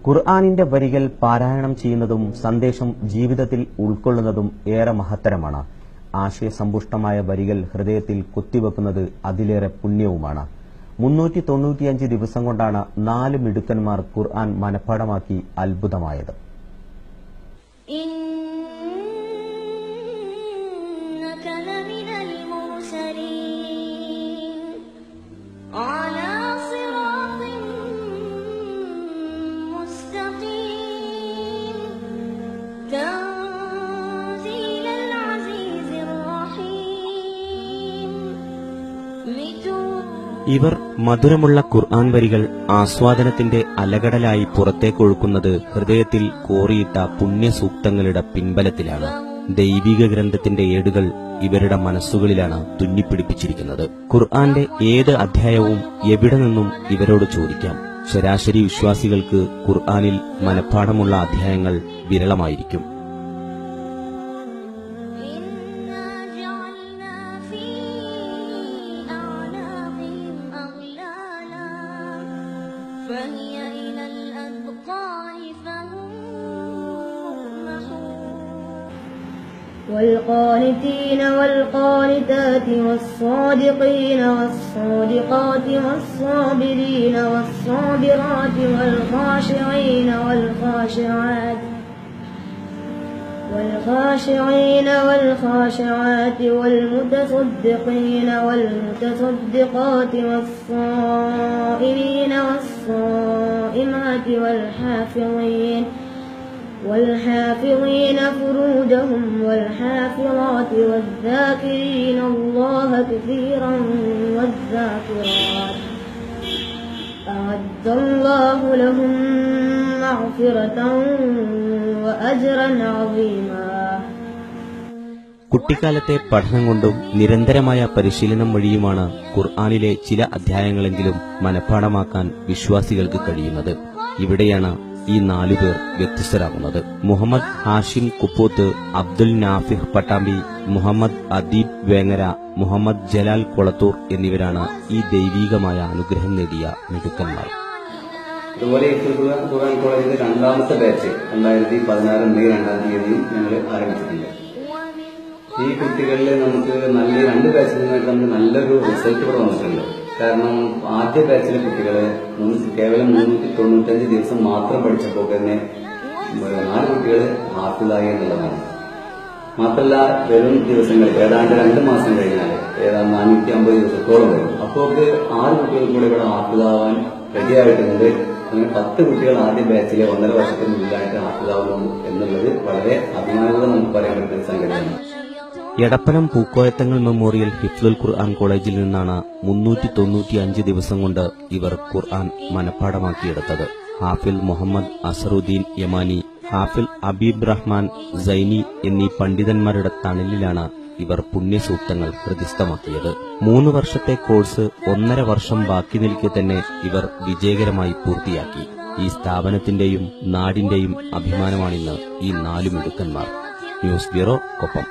ഖുർആനിന്റെ വരികൾ പാരായണം ചെയ്യുന്നതും സന്ദേശം ജീവിതത്തിൽ ഉൾക്കൊള്ളുന്നതും ഏറെ മഹത്തരമാണ്. ആശയസമ്പുഷ്ടമായ വരികൾ ഹൃദയത്തിൽ കുത്തിവെക്കുന്നത് അതിലേറെ പുണ്യവുമാണ്. 395 ദിവസം കൊണ്ടാണ് 4 മിടുക്കന്മാർ ഖുർആൻ മനഃപ്പാഠമാക്കി അത്ഭുതമായത്. ഇവർ മധുരമുള്ള ഖുർആൻ വരികൾ ആസ്വാദനത്തിന്റെ അലകടലായി പുറത്തേക്കൊഴുക്കുന്നത് ഹൃദയത്തിൽ കോറിയിട്ട പുണ്യസൂക്തങ്ങളുടെ പിൻബലത്തിലാണ്. ദൈവിക ഗ്രന്ഥത്തിന്റെ ഏടുകൾ ഇവരുടെ മനസ്സുകളിലാണ് തുന്നിപ്പിടിപ്പിച്ചിരിക്കുന്നത്. ഖുർആന്റെ ഏത് അധ്യായവും എവിടെ നിന്നും ഇവരോട് ചോദിക്കാം. ശരാശരി വിശ്വാസികൾക്ക് ഖുർആനിൽ മനഃപ്പാഠമുള്ള അധ്യായങ്ങൾ വിരളമായിരിക്കും. والقانتين والقانتات والصادقين والصادقات والصابرين والصابرات والخاشعين والخاشعات والمتصدقين والمتصدقات والصائمين والصائمات والحافظين فروجهم والحافظات والذاكرين الله كثيرا والذاكرات أعد الله لهم مغفرة وأجرا عظيما. കുട്ടിക്കാലത്തെ പഠനം കൊണ്ടും നിരന്തരമായ പരിശീലനം വഴിയുമാണ് ഖുർആനിലെ ചില അധ്യായങ്ങളെങ്കിലും മനഃപ്പാഠമാക്കാൻ വിശ്വാസികൾക്ക് കഴിയുന്നത്. ഇവിടെയാണ് ഈ 4 പേർ വ്യത്യസ്തരാകുന്നത്. മുഹമ്മദ് ഹാഷിം കുപ്പോത്ത്, അബ്ദുൽ നാഫിഹ് പട്ടാമ്പി, മുഹമ്മദ് അദീബ് വേങ്ങര, മുഹമ്മദ് ജലാൽ കൊളത്തൂർ എന്നിവരാണ് ഈ ദൈവീകമായ അനുഗ്രഹം നേടിയ മിടുക്കന്മാർ. അതുപോലെ ഖുർആൻ കോളേജിന്റെ 2ാമത്തെ ബാച്ച് 2016 മെയ് 2-ാം തീയതി ഞങ്ങൾ ആരംഭിച്ചിട്ടുണ്ട്. ഈ കുട്ടികളിൽ നമുക്ക് 2 ബാച്ചിൽ നിന്നായിട്ട് നമുക്ക് നല്ലൊരു റിസൾട്ട് ഇവിടെ വന്നിട്ടുണ്ട്. കാരണം ആദ്യ ബാച്ചിലെ കുട്ടികളെ കേവലം 395 ദിവസം മാത്രം പഠിച്ചപ്പോൾ തന്നെ 4 കുട്ടികൾ ഹാഫിളായി എന്നുള്ളതാണ്. മാത്രമല്ല വെറും ദിവസങ്ങൾ ഏതാണ്ട് 2 മാസം കഴിഞ്ഞാൽ ഏതാണ്ട് 450 ദിവസത്തോളം വരും. അപ്പോൾ 6 കുട്ടികൾ കൂടെ ഇവിടെ ഹാഫിളാവാൻ റെഡിയായിട്ടുണ്ട്. അങ്ങനെ 10 കുട്ടികൾ ആദ്യ ബാച്ചിലെ 1.5 വർഷത്തിനുള്ളിലായിട്ട് ഹാഫിളാവുന്നു എന്നുള്ളത് വളരെ അഭിമാനത്തോടെ നമുക്ക് പറയാൻ പറ്റുന്ന സംഗതിയാണ്. എടപ്പനം പൂക്കോയത്തങ്ങൾ മെമ്മോറിയൽ ഹിഫ്ലുൽ ഖുർആൻ കോളേജിൽ നിന്നാണ് 395 ദിവസം കൊണ്ട് ഇവർ ഖുർആൻ മനഃപ്പാഠമാക്കിയെടുത്തത്. ഹാഫിൽ മുഹമ്മദ് അസറുദ്ദീൻ യമാനി, ഹാഫിൽ അബീബ് റഹ്മാൻ സൈനി എന്നീ പണ്ഡിതന്മാരുടെ തണലിലാണ് ഇവർ പുണ്യസൂക്തങ്ങൾ ഹൃദിസ്ഥമാക്കിയത്. 3 വർഷത്തെ കോഴ്സ് 1.5 വർഷം ബാക്കി നിൽക്കെ തന്നെ ഇവർ വിജയകരമായി പൂർത്തിയാക്കി. ഈ സ്ഥാപനത്തിന്റെയും നാടിന്റെയും അഭിമാനമാണിന്ന് ഈ 4 മിടുക്കന്മാർ. News bureau Koppam.